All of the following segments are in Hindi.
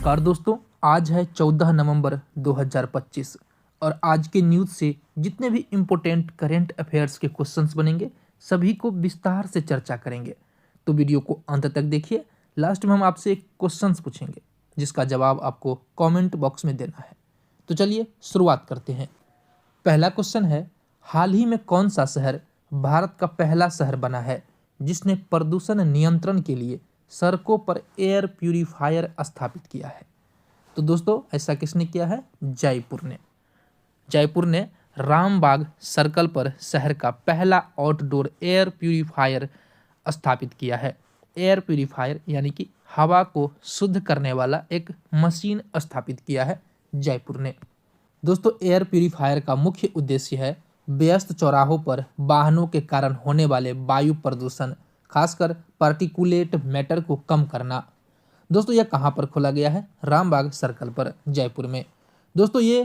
नमस्कार दोस्तों, आज है 14 नवंबर 2025 और आज के न्यूज़ से जितने भी इम्पोर्टेंट करेंट अफेयर्स के क्वेश्चंस बनेंगे सभी को विस्तार से चर्चा करेंगे। तो वीडियो को अंत तक देखिए। लास्ट में हम आपसे एक क्वेश्चंस पूछेंगे जिसका जवाब आपको कमेंट बॉक्स में देना है। तो चलिए शुरुआत करते हैं। पहला क्वेश्चन है, हाल ही में कौन सा शहर भारत का पहला शहर बना है जिसने प्रदूषण नियंत्रण के लिए सड़कों पर एयर प्यूरीफायर स्थापित किया है? तो दोस्तों ऐसा किसने किया है? जयपुर ने रामबाग सर्कल पर शहर का पहला आउटडोर एयर प्यूरीफायर स्थापित किया है। एयर प्यूरीफायर यानी कि हवा को शुद्ध करने वाला एक मशीन स्थापित किया है जयपुर ने। दोस्तों एयर प्यूरीफायर का मुख्य उद्देश्य है व्यस्त चौराहों पर वाहनों के कारण होने वाले वायु प्रदूषण, खासकर पार्टिकुलेट मैटर को कम करना। दोस्तों यह कहाँ पर खोला गया है? रामबाग सर्कल पर जयपुर में। दोस्तों ये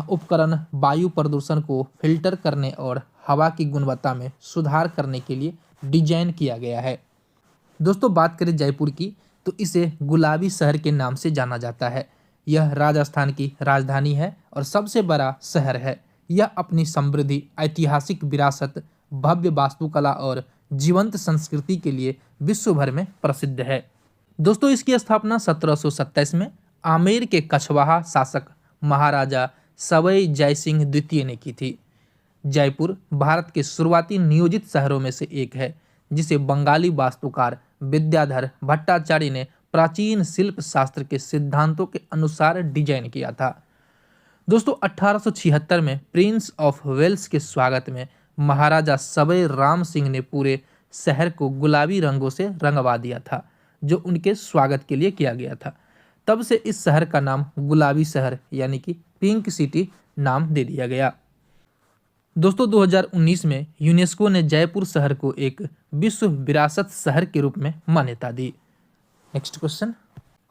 उपकरण वायु प्रदूषण को फिल्टर करने और हवा की गुणवत्ता में सुधार करने के लिए डिजाइन किया गया है। दोस्तों बात करें जयपुर की तो इसे गुलाबी शहर के नाम से जाना जाता है। यह राजस्थान की राजधानी है और सबसे बड़ा शहर है। यह अपनी समृद्धि, ऐतिहासिक विरासत, भव्य वास्तुकला और जीवंत संस्कृति के लिए विश्व भर में प्रसिद्ध है। दोस्तों इसकी स्थापना 1727 में आमेर के कछवाहा शासक महाराजा सवाई जयसिंह द्वितीय ने की थी। जयपुर भारत के शुरुआती नियोजित शहरों में से एक है जिसे बंगाली वास्तुकार विद्याधर भट्टाचार्य ने प्राचीन शिल्प शास्त्र के सिद्धांतों के अनुसार डिजाइन किया था। दोस्तों 1876 में प्रिंस ऑफ वेल्स के स्वागत में महाराजा सवाई राम सिंह ने पूरे शहर को गुलाबी रंगों से रंगवा दिया था जो उनके स्वागत के लिए किया गया था। तब से इस शहर का नाम गुलाबी शहर यानी कि पिंक सिटी नाम दे दिया गया। दोस्तों 2019 में यूनेस्को ने जयपुर शहर को एक विश्व विरासत शहर के रूप में मान्यता दी। नेक्स्ट क्वेश्चन,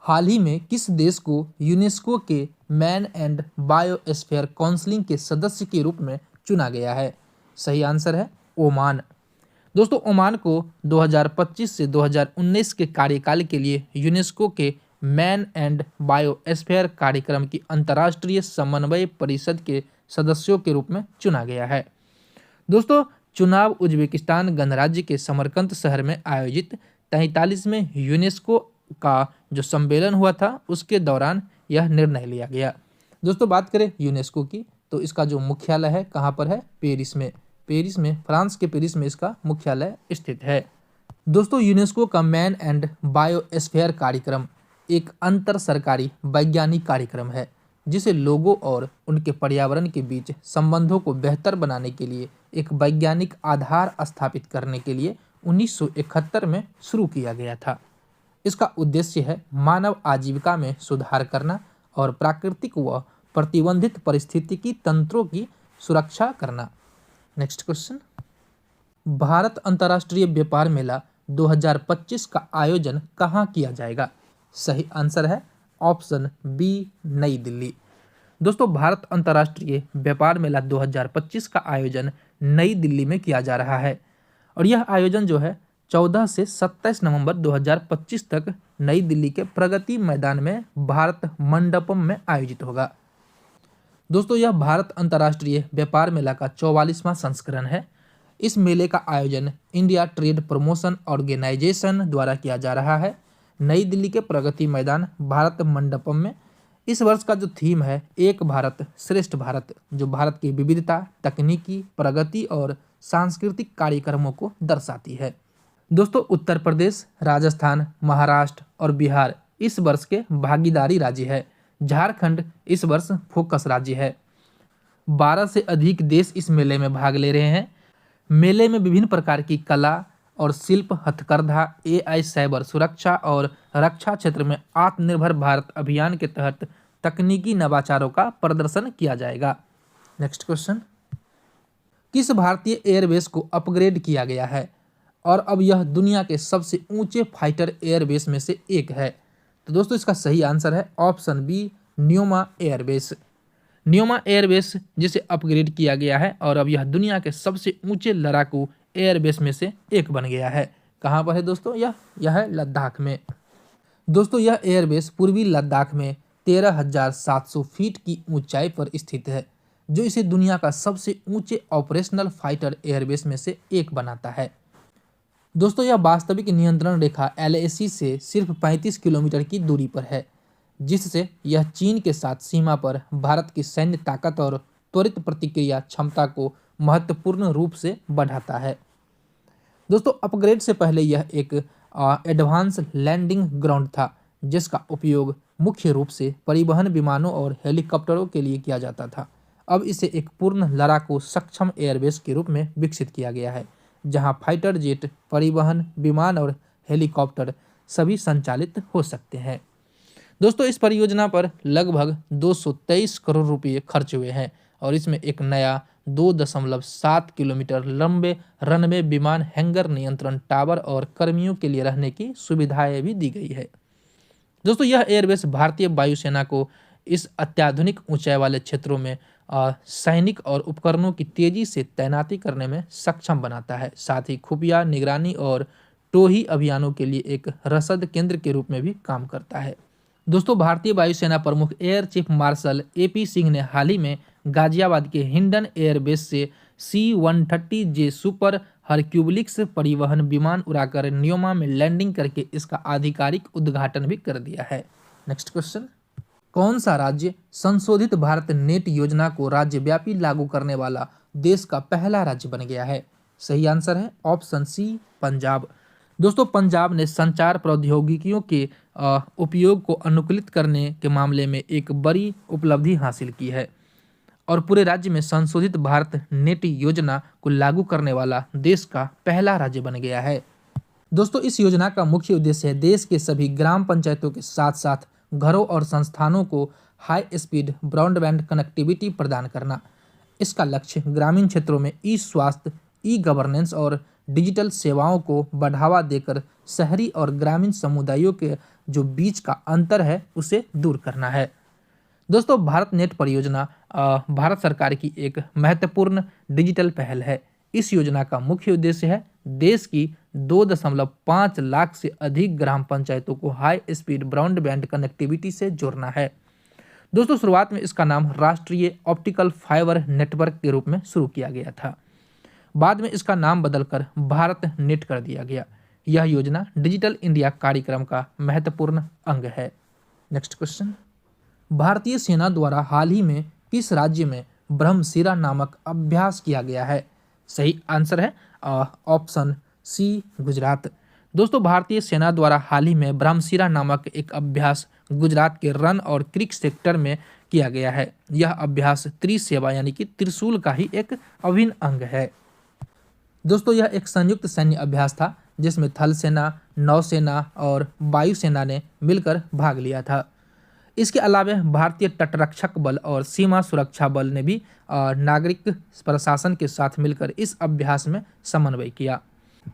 हाल ही में किस देश को यूनेस्को के मैन एंड बायोस्फीयर काउंसिल के सदस्य के रूप में चुना गया है? सही आंसर है ओमान। दोस्तों ओमान को 2025 से 2019 के कार्यकाल के लिए यूनेस्को के मैन एंड बायोस्फीयर कार्यक्रम की अंतर्राष्ट्रीय समन्वय परिषद के सदस्यों के रूप में चुना गया है। दोस्तों चुनाव उज्बेकिस्तान गणराज्य के समरकंद शहर में आयोजित 43वें यूनेस्को का जो सम्मेलन हुआ था उसके दौरान यह निर्णय लिया गया। दोस्तों बात करें यूनेस्को की तो इसका जो मुख्यालय है कहाँ पर है? पेरिस में फ्रांस के पेरिस में इसका मुख्यालय स्थित है। दोस्तों यूनेस्को का मैन एंड बायोस्फीयर कार्यक्रम एक अंतर सरकारी वैज्ञानिक कार्यक्रम है जिसे लोगों और उनके पर्यावरण के बीच संबंधों को बेहतर बनाने के लिए एक वैज्ञानिक आधार स्थापित करने के लिए 1971 में शुरू किया गया था। इसका उद्देश्य है मानव आजीविका में सुधार करना और प्राकृतिक व प्रतिबंधित पारिस्थितिकी तंत्रों की सुरक्षा करना। नेक्स्ट क्वेश्चन, भारत अंतर्राष्ट्रीय व्यापार मेला 2025 का आयोजन कहाँ किया जाएगा? सही आंसर है ऑप्शन बी, नई दिल्ली। दोस्तों भारत अंतर्राष्ट्रीय व्यापार मेला 2025 का आयोजन नई दिल्ली में किया जा रहा है और यह आयोजन जो है 14 से 27 नवंबर 2025 तक नई दिल्ली के प्रगति मैदान में भारत मंडपम में आयोजित होगा। दोस्तों यह भारत अंतर्राष्ट्रीय व्यापार मेला का 44वां संस्करण है। इस मेले का आयोजन इंडिया ट्रेड प्रमोशन ऑर्गेनाइजेशन द्वारा किया जा रहा है नई दिल्ली के प्रगति मैदान भारत मंडपम में। इस वर्ष का जो थीम है एक भारत श्रेष्ठ भारत, जो भारत की विविधता, तकनीकी प्रगति और सांस्कृतिक कार्यक्रमों को दर्शाती है। दोस्तों उत्तर प्रदेश, राजस्थान, महाराष्ट्र और बिहार इस वर्ष के भागीदारी राज्य है। झारखंड इस वर्ष फोकस राज्य है। 12 से अधिक देश इस मेले में भाग ले रहे हैं। मेले में विभिन्न प्रकार की कला और शिल्प, हथकरघा, AI, साइबर सुरक्षा और रक्षा क्षेत्र में आत्मनिर्भर भारत अभियान के तहत तकनीकी नवाचारों का प्रदर्शन किया जाएगा। नेक्स्ट क्वेश्चन, किस भारतीय एयरबेस को अपग्रेड किया गया है और अब यह दुनिया के सबसे ऊंचे फाइटर एयरबेस में से एक है? तो दोस्तों इसका सही आंसर है option B, Nyoma airbase. Nyoma airbase जिसे अपग्रेड किया गया है और अब यह दुनिया के सबसे ऊंचे लड़ाकू एयरबेस में से एक बन गया है। कहाँ पर है दोस्तों? यह है लद्दाख में। दोस्तों यह एयरबेस पूर्वी लद्दाख में 13,700 फीट की ऊंचाई पर स्थित है, जो इसे दुनिया का सबसे ऊंचे ऑपरेशनल फाइटर एयरबेस में से एक बनाता है। दोस्तों यह वास्तविक नियंत्रण रेखा LAC से सिर्फ 35 किलोमीटर की दूरी पर है, जिससे यह चीन के साथ सीमा पर भारत की सैन्य ताकत और त्वरित प्रतिक्रिया क्षमता को महत्वपूर्ण रूप से बढ़ाता है। दोस्तों अपग्रेड से पहले यह एक एडवांस लैंडिंग ग्राउंड था, जिसका उपयोग मुख्य रूप से परिवहन विमानों और हेलीकॉप्टरों के लिए किया जाता था। अब इसे एक पूर्ण लड़ाकू सक्षम एयरबेस के रूप में विकसित किया गया है, जहां फाइटर जेट, परिवहन विमान और हेलीकॉप्टर सभी संचालित हो सकते हैं। दोस्तों इस परियोजना पर लगभग 223 करोड़ रुपए खर्च हुए हैं और इसमें एक नया 2.7 किलोमीटर लंबे रनवे, विमान हैंगर, नियंत्रण टावर और कर्मियों के लिए रहने की सुविधाएं भी दी गई है। दोस्तों यह एयरबेस भारतीय वायुसेना को इस अत्याधुनिक ऊंचाई वाले क्षेत्रों में सैनिक और उपकरणों की तेजी से तैनाती करने में सक्षम बनाता है। साथ ही खुफिया निगरानी और टोही अभियानों के लिए एक रसद केंद्र के रूप में भी काम करता है। दोस्तों भारतीय वायुसेना प्रमुख air chief marshal AP Singh ने हाल ही में गाजियाबाद के हिंडन एयरबेस से C-130J सुपर हरक्यूबलिक्स परिवहन विमान उड़ाकर न्योमा में लैंडिंग करके इसका आधिकारिक उद्घाटन भी कर दिया है। नेक्स्ट क्वेश्चन, कौन सा राज्य संशोधित भारत नेट योजना को राज्यव्यापी लागू करने वाला देश का पहला राज्य बन गया है? सही आंसर है ऑप्शन C, पंजाब। दोस्तों पंजाब ने संचार प्रौद्योगिकियों के उपयोग को अनुकूलित करने के मामले में एक बड़ी उपलब्धि हासिल की है और पूरे राज्य में संशोधित भारत नेट योजना को लागू करने वाला देश का पहला राज्य बन गया है। दोस्तों इस योजना का मुख्य उद्देश्य है देश के सभी ग्राम पंचायतों के साथ साथ घरों और संस्थानों को हाई स्पीड ब्रॉडबैंड कनेक्टिविटी प्रदान करना। इसका लक्ष्य ग्रामीण क्षेत्रों में स्वास्थ्य, गवर्नेंस और डिजिटल सेवाओं को बढ़ावा देकर शहरी और ग्रामीण समुदायों के जो बीच का अंतर है उसे दूर करना है। दोस्तों भारत नेट परियोजना भारत सरकार की एक महत्वपूर्ण डिजिटल पहल है। इस योजना का मुख्य उद्देश्य है देश की 2.5 लाख से अधिक ग्राम पंचायतों को हाई स्पीड ब्रॉडबैंड कनेक्टिविटी से जोड़ना है। दोस्तों शुरुआत में इसका नाम राष्ट्रीय ऑप्टिकल फाइबर नेटवर्क के रूप में शुरू किया गया था। बाद में इसका नाम बदलकर भारत नेट कर दिया गया। यह योजना डिजिटल इंडिया कार्यक्रम का महत्वपूर्ण अंग है। नेक्स्ट क्वेश्चन, भारतीय सेना द्वारा हाल ही में किस राज्य में ब्रह्मशिरा नामक अभ्यास किया गया है? सही आंसर है ऑप्शन C, गुजरात। दोस्तों भारतीय सेना द्वारा हाल ही में ब्रह्मशिरा नामक एक अभ्यास गुजरात के रन और क्रिक सेक्टर में किया गया है। यह अभ्यास त्रिसेवा यानी कि त्रिशूल का ही एक अभिन्न अंग है। दोस्तों यह एक संयुक्त सैन्य अभ्यास था जिसमें थल सेना, नौसेना और वायुसेना ने मिलकर भाग लिया था। इसके अलावा भारतीय तटरक्षक बल और सीमा सुरक्षा बल ने भी नागरिक प्रशासन के साथ मिलकर इस अभ्यास में समन्वय किया।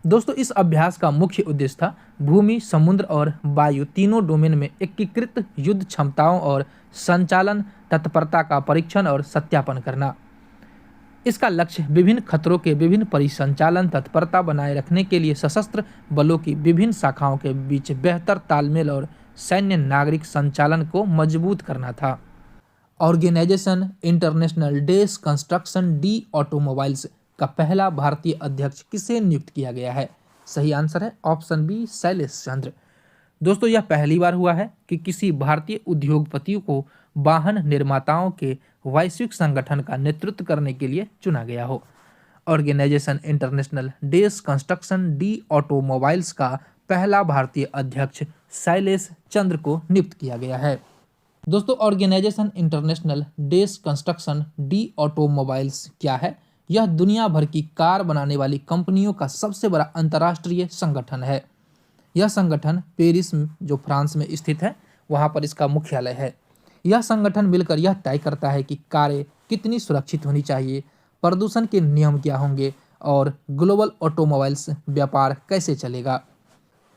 दोस्तों इस अभ्यास का मुख्य उद्देश्य था भूमि, समुद्र और वायु तीनों डोमेन में एकीकृत युद्ध क्षमताओं और संचालन तत्परता का परीक्षण और सत्यापन करना। इसका लक्ष्य विभिन्न खतरों के विभिन्न परिसंचालन तत्परता बनाए रखने के लिए सशस्त्र बलों की विभिन्न शाखाओं के बीच बेहतर तालमेल और सैन्य नागरिक संचालन को मजबूत करना था। ऑर्गेनाइजेशन इंटरनेशनल डेस कंस्ट्रक्शन डी ऑटोमोबाइल्स का पहला भारतीय अध्यक्ष किसे नियुक्त किया गया है? सही आंसर है ऑप्शन B, शैलेश चंद्र। दोस्तों यह पहली बार हुआ है कि किसी भारतीय उद्योगपतियों को वाहन निर्माताओं के वैश्विक संगठन का नेतृत्व करने के लिए चुना गया हो। ऑर्गेनाइजेशन इंटरनेशनल डेस कंस्ट्रक्शन डी ऑटोमोबाइल्स का पहला भारतीय अध्यक्ष शैलेश चंद्र को नियुक्त किया गया है। दोस्तों ऑर्गेनाइजेशन इंटरनेशनल डेस कंस्ट्रक्शन डी ऑटोमोबाइल्स क्या है? यह दुनिया भर की कार बनाने वाली कंपनियों का सबसे बड़ा अंतर्राष्ट्रीय संगठन है। यह संगठन पेरिस जो फ्रांस में स्थित है वहां पर इसका मुख्यालय है। यह संगठन मिलकर यह तय करता है कि कारें कितनी सुरक्षित होनी चाहिए, प्रदूषण के नियम क्या होंगे और ग्लोबल ऑटोमोबाइल्स व्यापार कैसे चलेगा।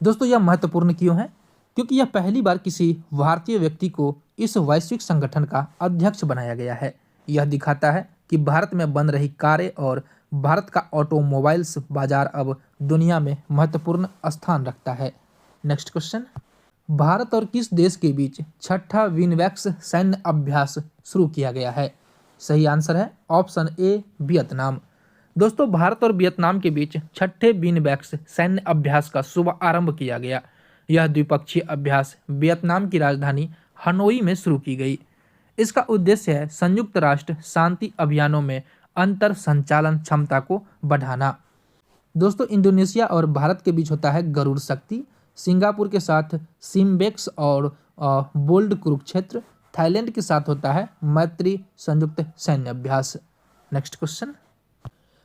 दोस्तों यह महत्वपूर्ण क्यों है? क्योंकि यह पहली बार किसी भारतीय व्यक्ति को इस वैश्विक संगठन का अध्यक्ष बनाया गया है। यह दिखाता है कि भारत में बन रही कारें और भारत का ऑटोमोबाइल्स बाजार अब दुनिया में महत्वपूर्ण स्थान रखता है। नेक्स्ट क्वेश्चन, भारत और किस देश के बीच छठा विनवैक्स सैन्य अभ्यास शुरू किया गया है? सही आंसर है ऑप्शन ए वियतनाम। दोस्तों, भारत और वियतनाम के बीच छठे विनवैक्स सैन्य अभ्यास का शुभ आरंभ किया गया। यह द्विपक्षीय अभ्यास वियतनाम की राजधानी हनोई में शुरू की गई। इसका उद्देश्य है संयुक्त राष्ट्र शांति अभियानों में अंतर संचालन क्षमता को बढ़ाना। दोस्तों, इंडोनेशिया और भारत के बीच होता है गरुड़ शक्ति, सिंगापुर के साथ सिम्बेक्स और बोल्ड कुरुक्षेत्र, थाईलैंड के साथ होता है मैत्री संयुक्त सैन्य अभ्यास। नेक्स्ट क्वेश्चन,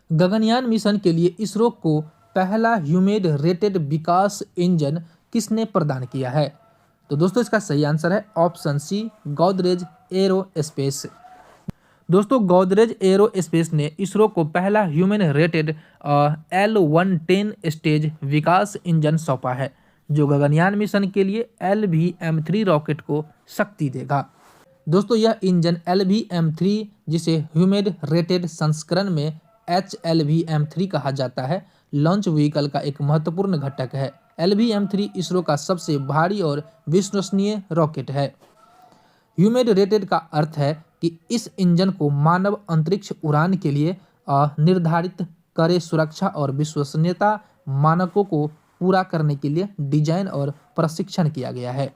गगनयान मिशन के लिए इसरो को पहला ह्यूमन रेटेड विकास इंजन किसने प्रदान किया है? तो दोस्तों, इसका सही आंसर है ऑप्शन सी गोदरेज एरोस्पेस। दोस्तों, गोदरेज एरोस्पेस ने इसरो को पहला ह्यूमन रेटेड L-110 स्टेज विकास इंजन सौंपा है, जो गगनयान मिशन के लिए LVM-3 रॉकेट को शक्ति देगा। दोस्तों, यह इंजन LVM-3, जिसे ह्यूमन रेटेड संस्करण में HLVM-3 कहा जाता है, लॉन्च व्हीकल का एक महत्वपूर्ण घटक है। LVM-3 इसरो का सबसे भारी और विश्वसनीय रॉकेट है। ह्यूमन रेटेड का अर्थ है कि इस इंजन को मानव अंतरिक्ष उड़ान के लिए निर्धारित करे सुरक्षा और विश्वसनीयता मानकों को पूरा करने के लिए डिजाइन और प्रशिक्षण किया गया है।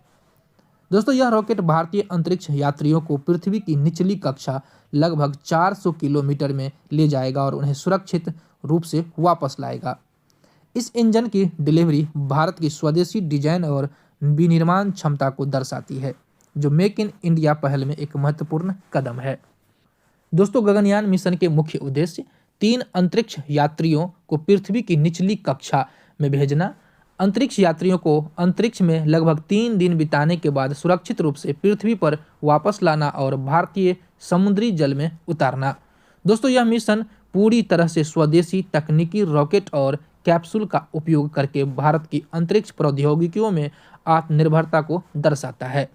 दोस्तों, यह रॉकेट भारतीय अंतरिक्ष यात्रियों को पृथ्वी की निचली कक्षा लगभग 400 किलोमीटर में ले जाएगा और उन्हें सुरक्षित रूप से वापस लाएगा। इस इंजन की डिलीवरी भारत की स्वदेशी डिजाइन और विनिर्माण क्षमता को दर्शाती है, जो मेक इन इंडिया पहल में एक महत्वपूर्ण कदम है। दोस्तों, गगनयान मिशन के मुख्य उद्देश्य 3 अंतरिक्ष यात्रियों को पृथ्वी की निचली कक्षा में भेजना, अंतरिक्ष यात्रियों को अंतरिक्ष में लगभग 3 दिन बिताने के बाद सुरक्षित रूप से पृथ्वी पर वापस लाना और भारतीय समुद्री जल में उतारना। दोस्तों, यह मिशन पूरी तरह से स्वदेशी तकनीकी रॉकेट और कैप्सूल का उपयोग करके भारत की अंतरिक्ष प्रौद्योगिकियों में आत्मनिर्भरता को दर्शाता है।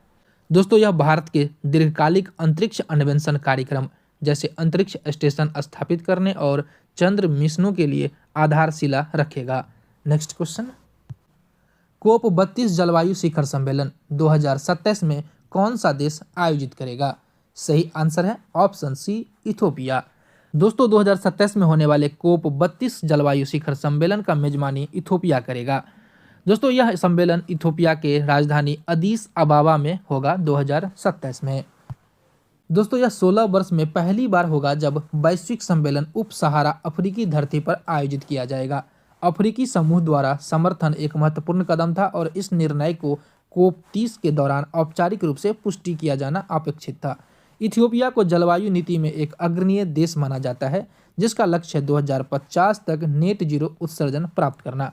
दोस्तों, यह भारत के दीर्घकालिक अंतरिक्ष अन्वेषण कार्यक्रम जैसे अंतरिक्ष स्टेशन स्थापित करने और चंद्र मिशनों के लिए आधारशिला रखेगा। नेक्स्ट क्वेश्चन, कोप 32 जलवायु शिखर सम्मेलन 2027 में कौन सा देश आयोजित करेगा? सही आंसर है ऑप्शन सी इथोपिया। दोस्तों, 2027 में होने वाले कोप 32 जलवायु शिखर सम्मेलन का मेजबानी इथोपिया करेगा। दोस्तों, यह सम्मेलन इथोपिया के राजधानी अदीस अबाबा में होगा 2027 में। दोस्तों, यह 16 वर्ष में पहली बार होगा जब वैश्विक सम्मेलन उप सहारा अफ्रीकी धरती पर आयोजित किया जाएगा। अफ्रीकी समूह द्वारा समर्थन एक महत्वपूर्ण कदम था और इस निर्णय को कोप 30 के दौरान औपचारिक रूप से पुष्टि किया जाना अपेक्षित था। इथियोपिया को जलवायु नीति में एक अग्रणीय देश माना जाता है, जिसका लक्ष्य है 2050 तक नेट जीरो उत्सर्जन प्राप्त करना।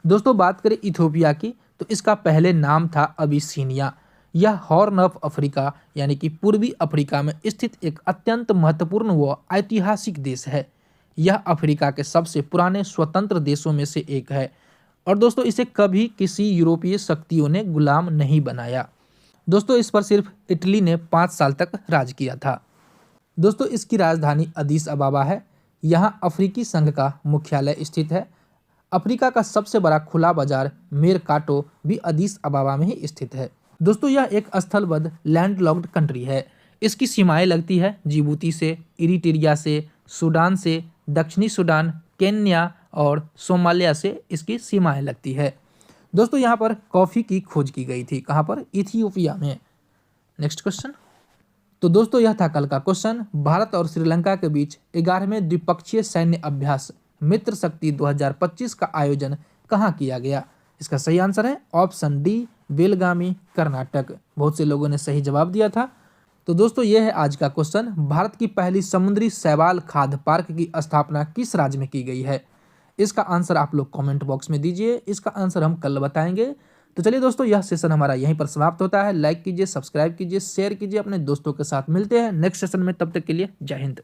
दोस्तों, बात करें इथियोपिया की, तो इसका पहले नाम था अबिसिनिया। यह हॉर्न ऑफ अफ्रीका यानी कि पूर्वी अफ्रीका में स्थित एक अत्यंत महत्वपूर्ण व ऐतिहासिक देश है। यह अफ्रीका के सबसे पुराने स्वतंत्र देशों में से एक है और दोस्तों, इसे कभी किसी यूरोपीय शक्तियों ने गुलाम नहीं बनाया। दोस्तों, इस पर सिर्फ इटली ने 5 साल तक राज किया था। दोस्तों, इसकी राजधानी अदीस अबाबा है। यहाँ अफ्रीकी संघ का मुख्यालय स्थित है। अफ्रीका का सबसे बड़ा खुला बाजार मेरकाटो भी अदीस अबाबा में ही स्थित है। दोस्तों, यह एक स्थलबद्ध लैंडलॉक्ड कंट्री है। इसकी सीमाएं लगती है जिबूती से, इरिट्रिया से, सूडान से, दक्षिणी सूडान, केन्या और सोमालिया से इसकी सीमाएं लगती है। दोस्तों, यहाँ पर कॉफ़ी की खोज की गई थी। कहाँ पर? इथियोपिया में। नेक्स्ट क्वेश्चन, तो दोस्तों, यह था कल का क्वेश्चन। भारत और श्रीलंका के बीच 11वें द्विपक्षीय सैन्य अभ्यास मित्र शक्ति 2025 का आयोजन कहाँ किया गया? इसका सही आंसर है ऑप्शन डी बेलगामी, कर्नाटक। बहुत से लोगों ने सही जवाब दिया था। तो दोस्तों, यह है आज का क्वेश्चन। भारत की पहली समुद्री शैवाल खाद्य पार्क की स्थापना किस राज्य में की गई है? इसका आंसर आप लोग कमेंट बॉक्स में दीजिए। इसका आंसर हम कल बताएंगे। तो चलिए दोस्तों, यह सेशन हमारा यहीं पर समाप्त होता है। लाइक कीजिए, सब्सक्राइब कीजिए, शेयर कीजिए अपने दोस्तों के साथ। मिलते हैं नेक्स्ट सेशन में, तब तक के लिए जय हिंद।